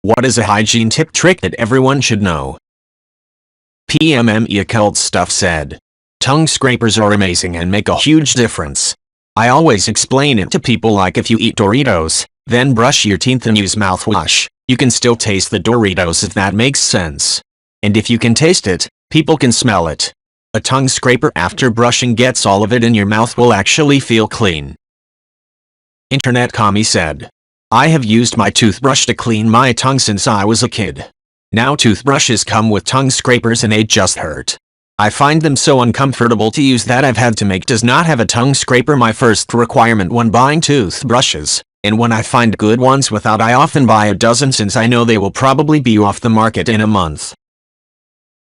What is a hygiene tip trick that everyone should know? PMME Occult Stuff said. Tongue scrapers are amazing and make a huge difference. I always explain it to people like if you eat Doritos, then brush your teeth and use mouthwash, you can still taste the Doritos if that makes sense. And if you can taste it, people can smell it. A tongue scraper after brushing gets all of it in your mouth will actually feel clean. Internet Commie said. I have used my toothbrush to clean my tongue since I was a kid. Now toothbrushes come with tongue scrapers and they just hurt. I find them so uncomfortable to use that I've had to make does not have a tongue scraper my first requirement when buying toothbrushes, and when I find good ones without I often buy a dozen since I know they will probably be off the market in a month.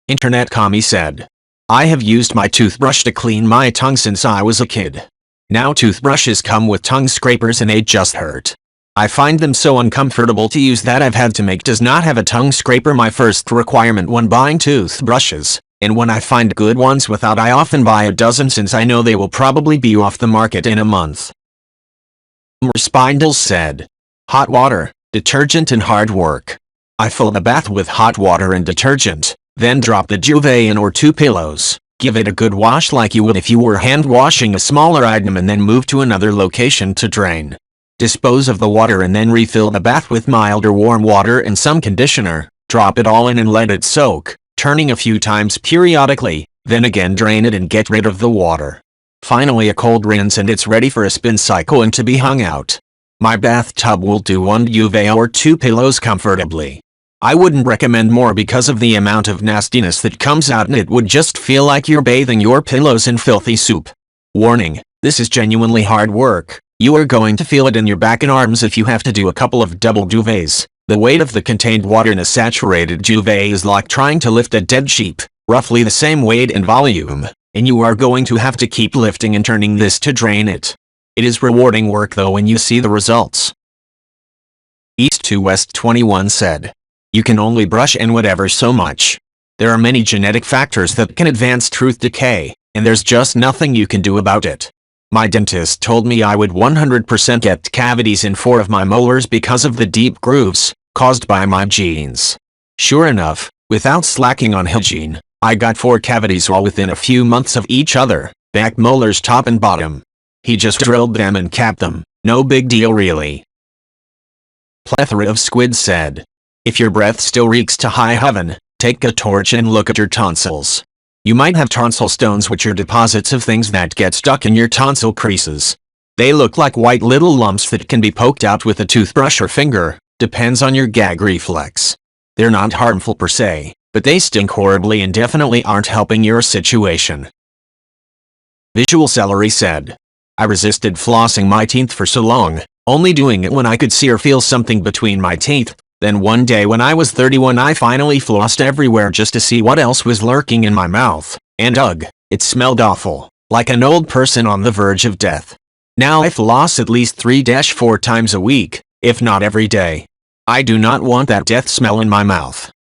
Internet Commie said. I have used my toothbrush to clean my tongue since I was a kid. Now toothbrushes come with tongue scrapers and they just hurt. I find them so uncomfortable to use that I've had to make does not have a tongue scraper my first requirement when buying toothbrushes, and when I find good ones without I often buy a dozen since I know they will probably be off the market in a month. Spindles said. Hot water, detergent and hard work. I fill the bath with hot water and detergent, then drop the duvet in or 2 pillows, give it a good wash like you would if you were hand washing a smaller item and then move to another location to drain. Dispose of the water and then refill the bath with mild or warm water and some conditioner, drop it all in and let it soak, turning a few times periodically, then again drain it and get rid of the water. Finally a cold rinse and it's ready for a spin cycle and to be hung out. My bathtub will do 1 duvet or 2 pillows comfortably. I wouldn't recommend more because of the amount of nastiness that comes out and it would just feel like you're bathing your pillows in filthy soup. Warning, this is genuinely hard work. You are going to feel it in your back and arms if you have to do a couple of double duvets. The weight of the contained water in a saturated duvet is like trying to lift a dead sheep, roughly the same weight and volume, and you are going to have to keep lifting and turning this to drain it. It is rewarding work though when you see the results. East to West 21 said. You can only brush and whatever so much. There are many genetic factors that can advance tooth decay, and there's just nothing you can do about it. My dentist told me I would 100% get cavities in 4 of my molars because of the deep grooves caused by my genes. Sure enough, without slacking on hygiene, I got 4 cavities all within a few months of each other, back molars top and bottom. He just drilled them and capped them, no big deal really. Plethora of squids said. If your breath still reeks to high heaven, take a torch and look at your tonsils. You might have tonsil stones, which are deposits of things that get stuck in your tonsil creases. They look like white little lumps that can be poked out with a toothbrush or finger, depends on your gag reflex. They're not harmful per se, but they stink horribly and definitely aren't helping your situation. Visual Celery said. I resisted flossing my teeth for so long, only doing it when I could see or feel something between my teeth. Then one day when I was 31 I finally flossed everywhere just to see what else was lurking in my mouth, and ugh, it smelled awful, like an old person on the verge of death. Now I floss at least 3-4 times a week, if not every day. I do not want that death smell in my mouth.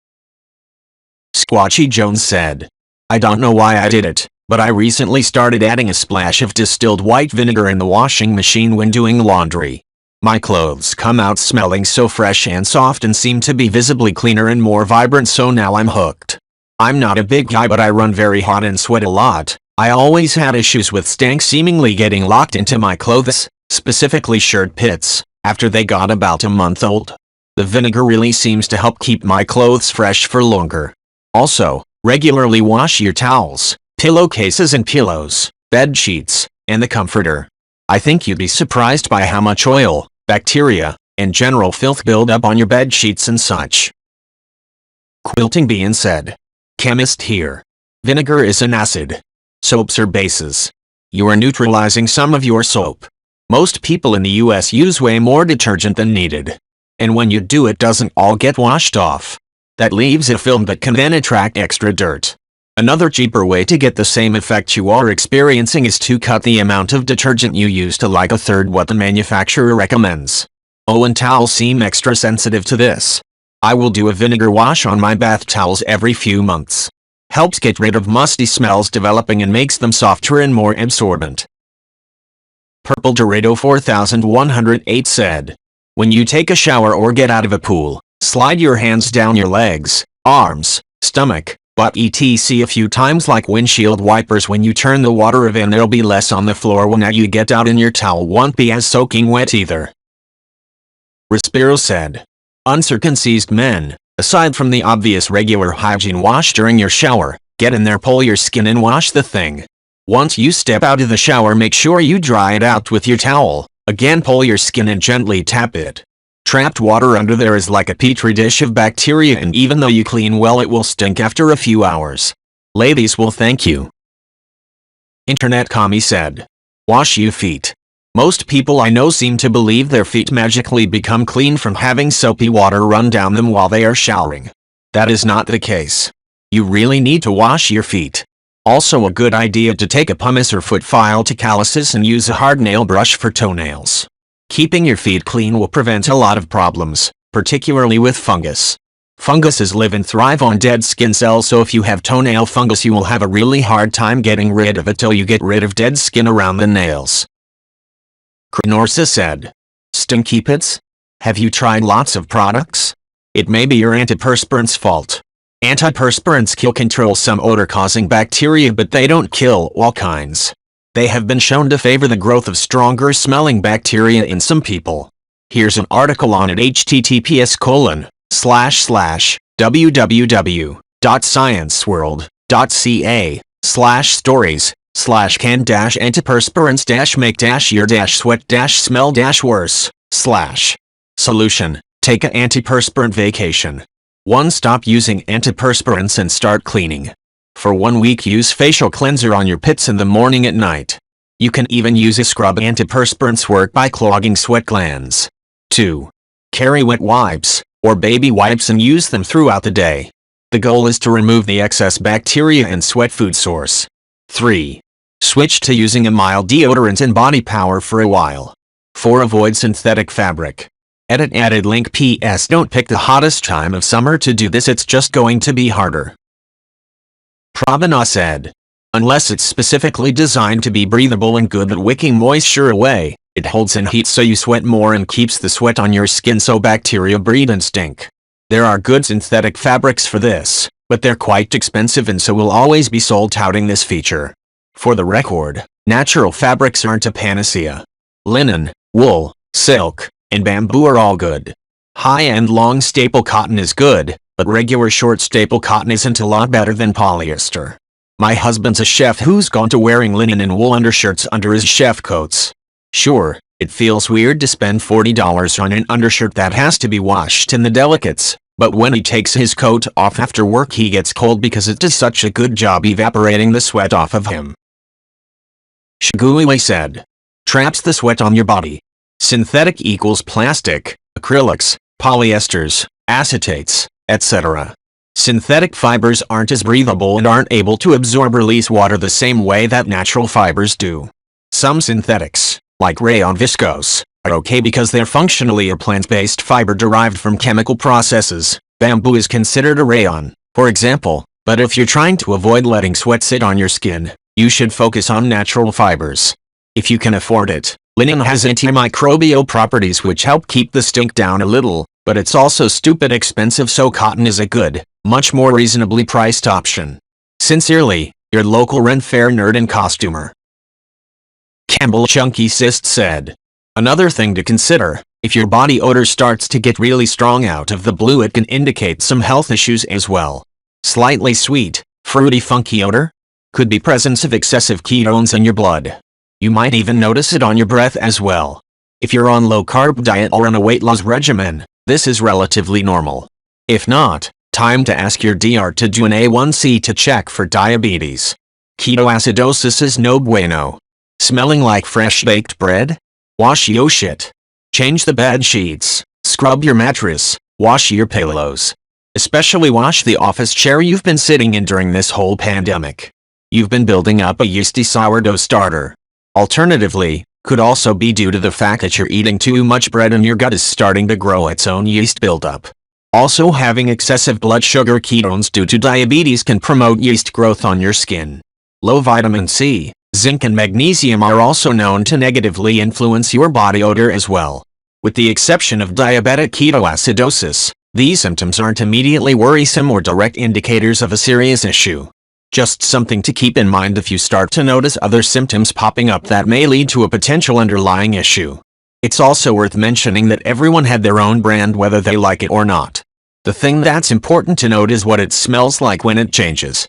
Squatchy Jones said. I don't know why I did it, but I recently started adding a splash of distilled white vinegar in the washing machine when doing laundry. My clothes come out smelling so fresh and soft and seem to be visibly cleaner and more vibrant, so now I'm hooked. I'm not a big guy but I run very hot and sweat a lot. I always had issues with stank seemingly getting locked into my clothes, specifically shirt pits, after they got about a month old. The vinegar really seems to help keep my clothes fresh for longer. Also, regularly wash your towels, pillowcases and pillows, bed sheets, and the comforter. I think you'd be surprised by how much oil, bacteria, and general filth build up on your bed sheets and such. Quilting Bean said. Chemist here. Vinegar is an acid. Soaps are bases. You are neutralizing some of your soap. Most people in the US use way more detergent than needed. And when you do, it doesn't all get washed off. That leaves a film that can then attract extra dirt. Another cheaper way to get the same effect you are experiencing is to cut the amount of detergent you use to like 1/3 what the manufacturer recommends. Oh, and towels seem extra sensitive to this. I will do a vinegar wash on my bath towels every few months. Helps get rid of musty smells developing and makes them softer and more absorbent. Purple Dorado 4108 said. When you take a shower or get out of a pool, Slide your hands down your legs, arms, stomach, butt etc. a few times like windshield wipers. When you turn the water in, there'll be less on the floor when you get out, and your towel won't be as soaking wet either. Respiro said. Uncircumcised men, aside from the obvious regular hygiene wash during your shower, get in there, pull your skin and wash the thing. Once you step out of the shower, make sure you dry it out with your towel. Again, pull your skin and gently tap it. Trapped water under there is like a petri dish of bacteria, and even though you clean well, it will stink after a few hours. Ladies will thank you. Internet commie said. Wash your feet. Most people I know seem to believe their feet magically become clean from having soapy water run down them while they are showering. That is not the case. You really need to wash your feet. Also a good idea to take a pumice or foot file to calluses and use a hard nail brush for toenails. Keeping your feet clean will prevent a lot of problems, particularly with fungus. Funguses live and thrive on dead skin cells, so if you have toenail fungus, you will have a really hard time getting rid of it till you get rid of dead skin around the nails. Krenorsa said. Stinky pits? Have you tried lots of products? It may be your antiperspirant's fault. Antiperspirants control some odor-causing bacteria, but they don't kill all kinds. They have been shown to favor the growth of stronger-smelling bacteria in some people. Here's an article on it: https://www.scienceworld.ca/stories/can-enter-sweat-smell-worse/ Solution: take a antiperspirant vacation. 1. Stop using antiperspirants and start cleaning. For 1 week, use facial cleanser on your pits in the morning and night. You can even use a scrub. Antiperspirants work by clogging sweat glands. 2. Carry wet wipes, or baby wipes, and use them throughout the day. The goal is to remove the excess bacteria and sweat food source. 3. Switch to using a mild deodorant and body power for a while. 4. Avoid synthetic fabric. Edit added link. PS Don't pick the hottest time of summer to do this, it's just going to be harder. Pravana said. Unless it's specifically designed to be breathable and good at wicking moisture away, it holds in heat so you sweat more and keeps the sweat on your skin so bacteria breed and stink. There are good synthetic fabrics for this, but they're quite expensive and so will always be sold touting this feature. For the record, natural fabrics aren't a panacea. Linen, wool, silk, and bamboo are all good. High-end long staple cotton is good, but regular short staple cotton isn't a lot better than polyester. My husband's a chef who's gone to wearing linen and wool undershirts under his chef coats. Sure, it feels weird to spend $40 on an undershirt that has to be washed in the delicates, but when he takes his coat off after work, he gets cold because it does such a good job evaporating the sweat off of him. Shigui said. Traps the sweat on your body. Synthetic equals plastic, acrylics, polyesters, acetates, etc. Synthetic fibers aren't as breathable and aren't able to absorb or release water the same way that natural fibers do. Some synthetics, like rayon viscose, are okay because they're functionally a plant-based fiber derived from chemical processes. Bamboo is considered a rayon, for example, but if you're trying to avoid letting sweat sit on your skin, you should focus on natural fibers. If you can afford it, linen has antimicrobial properties which help keep the stink down a little, but it's also stupid expensive, so cotton is a good, much more reasonably priced option. Sincerely, your local Ren Fair nerd and costumer. Campbell Chunky Cyst said. Another thing to consider, if your body odor starts to get really strong out of the blue, it can indicate some health issues as well. Slightly sweet, fruity funky odor? Could be presence of excessive ketones in your blood. You might even notice it on your breath as well. If you're on low-carb diet or on a weight loss regimen, this is relatively normal. If not, time to ask your DR to do an A1C to check for diabetes. Ketoacidosis is no bueno. Smelling like fresh baked bread? Wash yo shit. Change the bed sheets, scrub your mattress, wash your pillows. Especially wash the office chair you've been sitting in during this whole pandemic. You've been building up a yeasty sourdough starter. Alternatively, could also be due to the fact that you're eating too much bread and your gut is starting to grow its own yeast buildup. Also, having excessive blood sugar ketones due to diabetes can promote yeast growth on your skin. Low vitamin C, zinc and magnesium are also known to negatively influence your body odor as well. With the exception of diabetic ketoacidosis, These symptoms aren't immediately worrisome or direct indicators of a serious issue. Just something to keep in mind if you start to notice other symptoms popping up that may lead to a potential underlying issue. It's also worth mentioning that everyone had their own brand whether they like it or not. The thing that's important to note is what it smells like when it changes.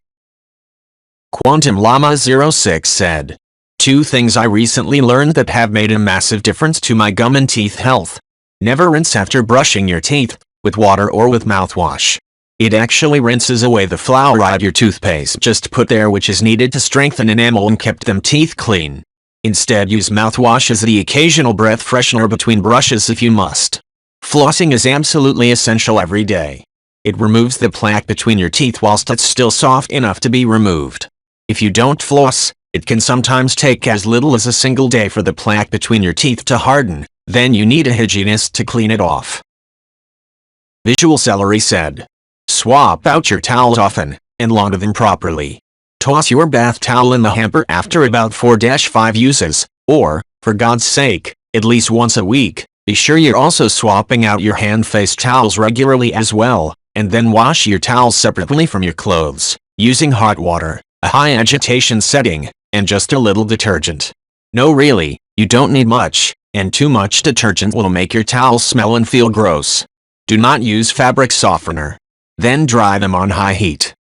Quantum Llama 06 said, 2 things I recently learned that have made a massive difference to my gum and teeth health. Never rinse after brushing your teeth, with water or with mouthwash. It actually rinses away the fluoride your toothpaste just put there, which is needed to strengthen enamel and keep them teeth clean. Instead, use mouthwash as the occasional breath freshener between brushes if you must. Flossing is absolutely essential every day. It removes the plaque between your teeth whilst it's still soft enough to be removed. If you don't floss, it can sometimes take as little as a single day for the plaque between your teeth to harden, then you need a hygienist to clean it off. Visual Celery said, swap out your towels often, and launder them properly. Toss your bath towel in the hamper after about 4-5 uses, or, for God's sake, at least once a week. Be sure you're also swapping out your hand-face towels regularly as well, and then wash your towels separately from your clothes, using hot water, a high agitation setting, and just a little detergent. No, really, you don't need much, and too much detergent will make your towels smell and feel gross. Do not use fabric softener. Then dry them on high heat.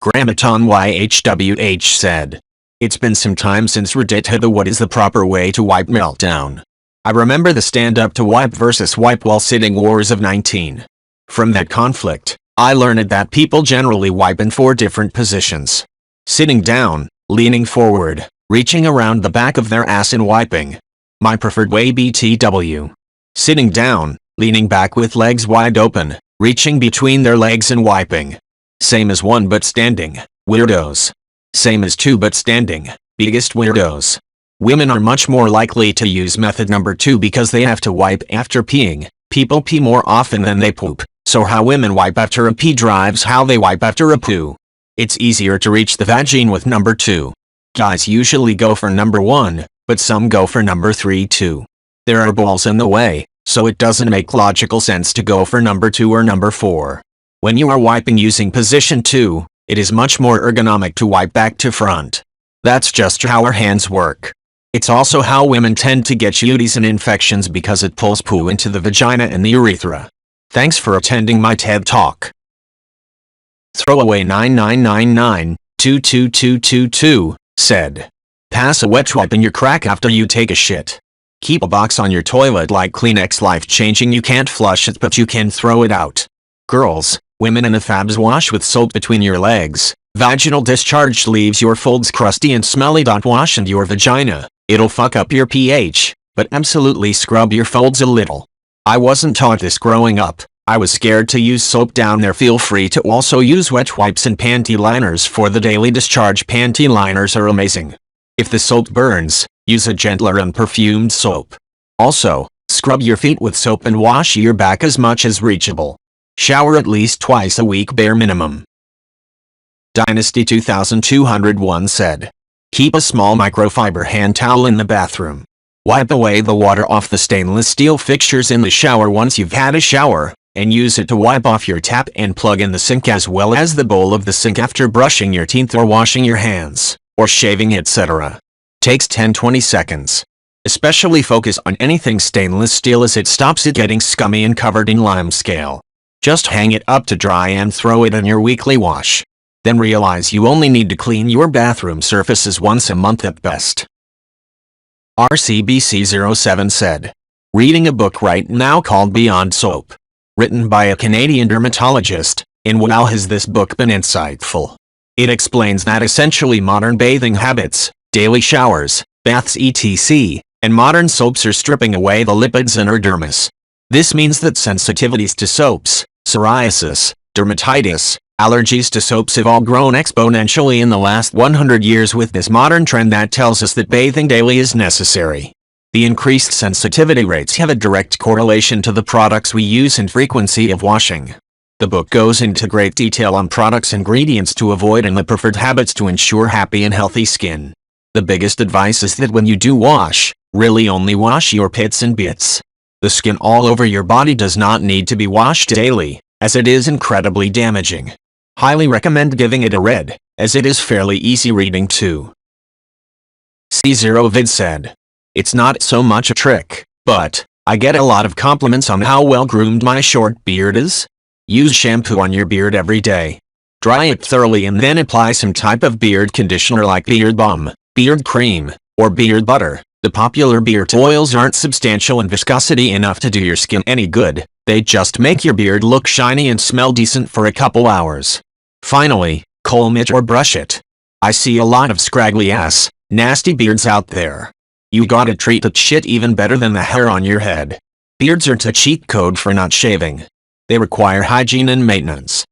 Grammaton YHWH said, it's been some time since Reddit had the what is the proper way to wipe meltdown. I remember the stand up to wipe versus wipe while sitting wars of 19. From that conflict, I learned that people generally wipe in 4 different positions. Sitting down, leaning forward, reaching around the back of their ass and wiping. My preferred way BTW. Sitting down, leaning back with legs wide open, reaching between their legs and wiping. Same as 1 but standing, weirdos. Same as 2 but standing, biggest weirdos. Women are much more likely to use method number 2 because they have to wipe after peeing. People pee more often than they poop, so how women wipe after a pee drives how they wipe after a poo. It's easier to reach the vagine with number 2. Guys usually go for number 1, but some go for number 3 too. There are balls in the way, so it doesn't make logical sense to go for number 2 or number 4. When you are wiping using position 2, it is much more ergonomic to wipe back to front. That's just how our hands work. It's also how women tend to get UTIs and infections because it pulls poo into the vagina and the urethra. Thanks for attending my TED Talk. Throwaway 9999-22222 said, pass a wet wipe in your crack after you take a shit. Keep a box on your toilet like Kleenex, life-changing. You can't flush it but you can throw it out. Girls, women and the fabs, wash with soap between your legs. Vaginal discharge leaves your folds crusty and smelly. Wash into your vagina. It'll fuck up your pH, but absolutely scrub your folds a little. I wasn't taught this growing up. I was scared to use soap down there. Feel free to also use wet wipes and panty liners for the daily discharge. Panty liners are amazing. If the soap burns, use a gentler and perfumed soap. Also, scrub your feet with soap and wash your back as much as reachable. Shower at least twice a week bare minimum. Dynasty 2201 said, keep a small microfiber hand towel in the bathroom. Wipe away the water off the stainless steel fixtures in the shower once you've had a shower, and use it to wipe off your tap and plug in the sink as well as the bowl of the sink after brushing your teeth or washing your hands, or shaving, etc. Takes 10-20 seconds. Especially focus on anything stainless steel as it stops it getting scummy and covered in limescale. Just hang it up to dry and throw it in your weekly wash. Then realize you only need to clean your bathroom surfaces once a month at best. RCBC07 said, reading a book right now called Beyond Soap. Written by a Canadian dermatologist, and wow has this book been insightful. It explains that essentially modern bathing habits, daily showers, baths etc., and modern soaps are stripping away the lipids in our dermis. This means that sensitivities to soaps, psoriasis, dermatitis, allergies to soaps have all grown exponentially in the last 100 years with this modern trend that tells us that bathing daily is necessary. The increased sensitivity rates have a direct correlation to the products we use and frequency of washing. The book goes into great detail on products, ingredients to avoid, and the preferred habits to ensure happy and healthy skin. The biggest advice is that when you do wash, really only wash your pits and bits. The skin all over your body does not need to be washed daily, as it is incredibly damaging. Highly recommend giving it a read, as it is fairly easy reading too. C0vid said, "It's not so much a trick, but I get a lot of compliments on how well groomed my short beard is. Use shampoo on your beard every day. Dry it thoroughly and then apply some type of beard conditioner like beard balm, beard cream, or beard butter. The popular beard oils aren't substantial in viscosity enough to do your skin any good. They just make your beard look shiny and smell decent for a couple hours. Finally, comb it or brush it. I see a lot of scraggly ass, nasty beards out there. You gotta treat that shit even better than the hair on your head. Beards are the cheat code for not shaving. They require hygiene and maintenance."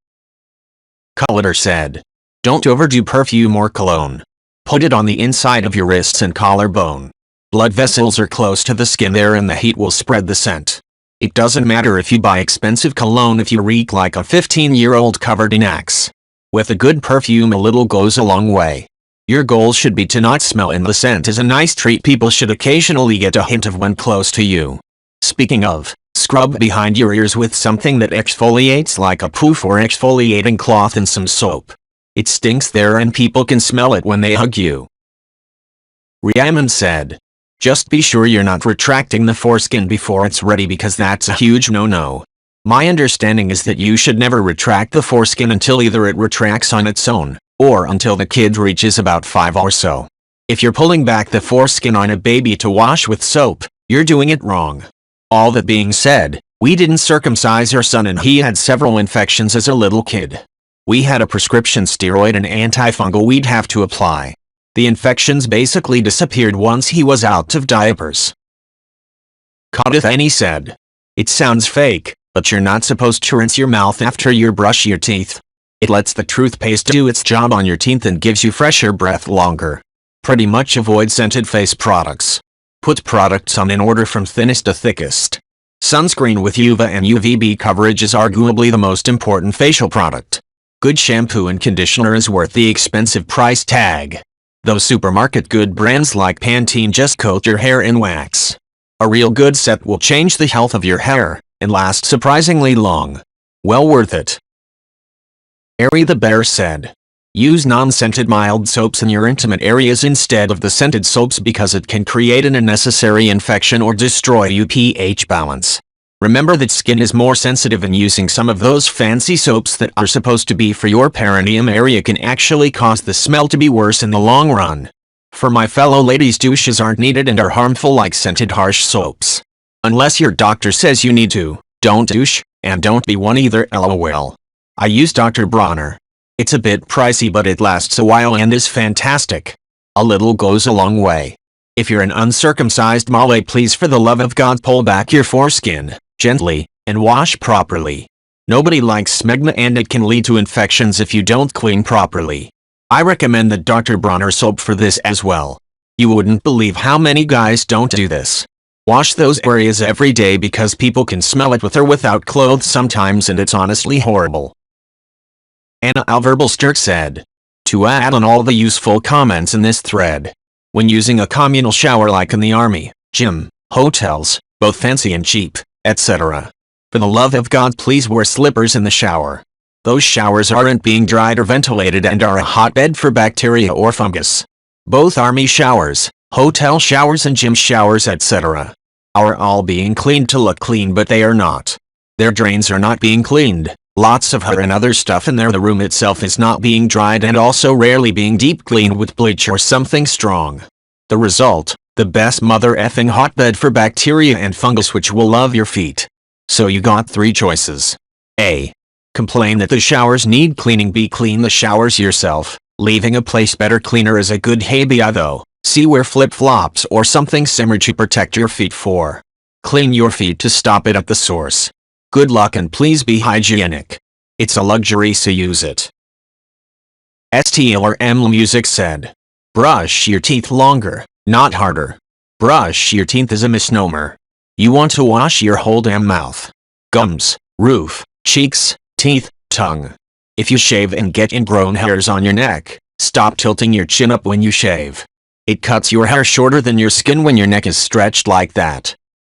Odor said, "Don't overdo perfume or cologne. Put it on the inside of your wrists and collarbone. Blood vessels are close to the skin there and the heat will spread the scent. It doesn't matter if you buy expensive cologne if you reek like a 15-year-old covered in axe. With a good perfume a little goes a long way. Your goal should be to not smell, and the scent is a nice treat people should occasionally get a hint of when close to you. Speaking of, scrub behind your ears with something that exfoliates like a poof or exfoliating cloth and some soap. It stinks there and people can smell it when they hug you." Ryaman said, "Just be sure you're not retracting the foreskin before it's ready because that's a huge no-no. My understanding is that you should never retract the foreskin until either it retracts on its own, or until the kid reaches about 5 or so. If you're pulling back the foreskin on a baby to wash with soap, you're doing it wrong. All that being said, we didn't circumcise our son and he had several infections as a little kid. We had a prescription steroid and antifungal we'd have to apply. The infections basically disappeared once he was out of diapers." Kodithani said, "It sounds fake, but you're not supposed to rinse your mouth after you brush your teeth. It lets the toothpaste do its job on your teeth and gives you fresher breath longer. Pretty much avoid scented face products. Put products on in order from thinnest to thickest. Sunscreen with UVA and UVB coverage is arguably the most important facial product. Good shampoo and conditioner is worth the expensive price tag. Those supermarket good brands like Pantene just coat your hair in wax. A real good set will change the health of your hair, and last surprisingly long. Well worth it." Airy the Bear said, "Use non-scented mild soaps in your intimate areas instead of the scented soaps because it can create an unnecessary infection or destroy your pH balance. Remember that skin is more sensitive, and using some of those fancy soaps that are supposed to be for your perineum area can actually cause the smell to be worse in the long run. For my fellow ladies, douches aren't needed and are harmful like scented harsh soaps. Unless your doctor says you need to, don't douche, and don't be one either, lol. I use Dr. Bronner. It's a bit pricey but it lasts a while and is fantastic. A little goes a long way. If you're an uncircumcised male, please for the love of God pull back your foreskin, gently, and wash properly. Nobody likes smegma and it can lead to infections if you don't clean properly. I recommend the Dr. Bronner soap for this as well. You wouldn't believe how many guys don't do this. Wash those areas every day because people can smell it with or without clothes sometimes and it's honestly horrible." Anna Alverbalster said, "To add on all the useful comments in this thread, when using a communal shower like in the army, gym, hotels, both fancy and cheap, etc. For the love of God, please wear slippers in the shower. Those showers aren't being dried or ventilated and are a hotbed for bacteria or fungus. Both army showers, hotel showers and gym showers etc. are all being cleaned to look clean but they are not. Their drains are not being cleaned, lots of hair and other stuff in there, the room itself is not being dried and also rarely being deep cleaned with bleach or something strong. The result, the best mother effing hotbed for bacteria and fungus which will love your feet. So you got 3 choices. A. Complain that the showers need cleaning. B. Clean the showers yourself. Leaving a place better cleaner is a good idea though. C. Wear flip-flops or something similar to protect your feet. 4. Clean your feet to stop it at the source. Good luck and please be hygienic. It's a luxury, so use it." STLRM Music said, "Brush your teeth longer, not harder. Brush your teeth is a misnomer. You want to wash your whole damn mouth. Gums, roof, cheeks, teeth, tongue. If you shave and get ingrown hairs on your neck, stop tilting your chin up when you shave. It cuts your hair shorter than your skin when your neck is stretched like that.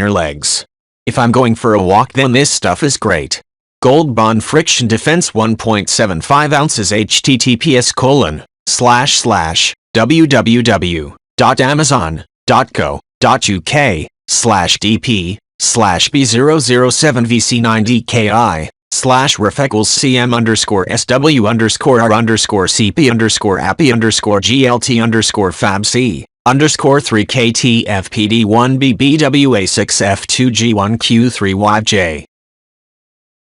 inner legs. If I'm going for a walk, then this stuff is great. Gold Bond Friction Defense 1.75 ounces https://www.amazon.co.uk/refecals CM_AP_BB_WA6F2G1Q3YJ.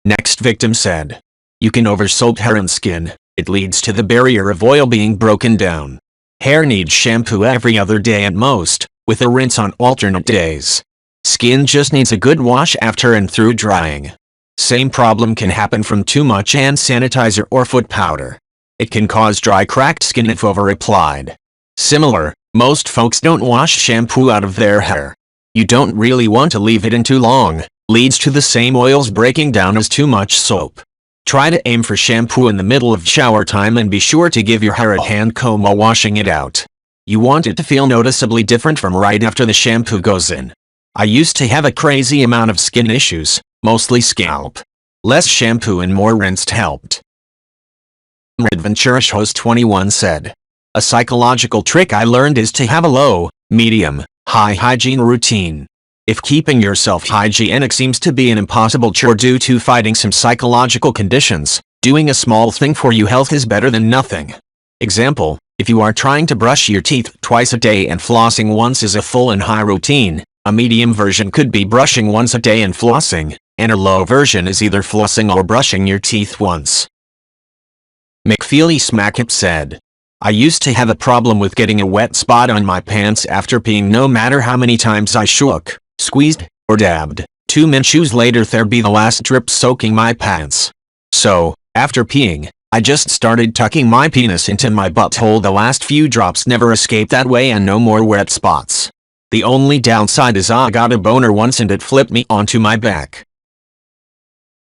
Next victim said, "You can oversoap hair and skin. It leads to the barrier of oil being broken down. Hair needs shampoo every other day at most, with a rinse on alternate days. Skin just needs a good wash after and through drying. Same problem can happen from too much hand sanitizer or foot powder. It can cause dry, cracked skin if over-applied. Similar, most folks don't wash shampoo out of their hair. You don't really want to leave it in too long. Leads to the same oils breaking down as too much soap. Try to aim for shampoo in the middle of shower time and be sure to give your hair a hand comb while washing it out. You want it to feel noticeably different from right after the shampoo goes in. I used to have a crazy amount of skin issues, mostly scalp. Less shampoo and more rinsed helped." Adventurish Host 21 said, "A psychological trick I learned is to have a low, medium, high hygiene routine. If keeping yourself hygienic seems to be an impossible chore due to fighting some psychological conditions, doing a small thing for your health is better than nothing. Example, if you are trying to brush your teeth twice a day and flossing once is a full and high routine, a medium version could be brushing once a day and flossing, and a low version is either flossing or brushing your teeth once." McFeely Smackip said, "I used to have a problem with getting a wet spot on my pants after peeing no matter how many times I shook, squeezed, or dabbed. 2 minutes later there'd be the last drip soaking my pants. So, after peeing, I just started tucking my penis into my butthole. The last few drops never escaped that way and no more wet spots. The only downside is I got a boner once and it flipped me onto my back.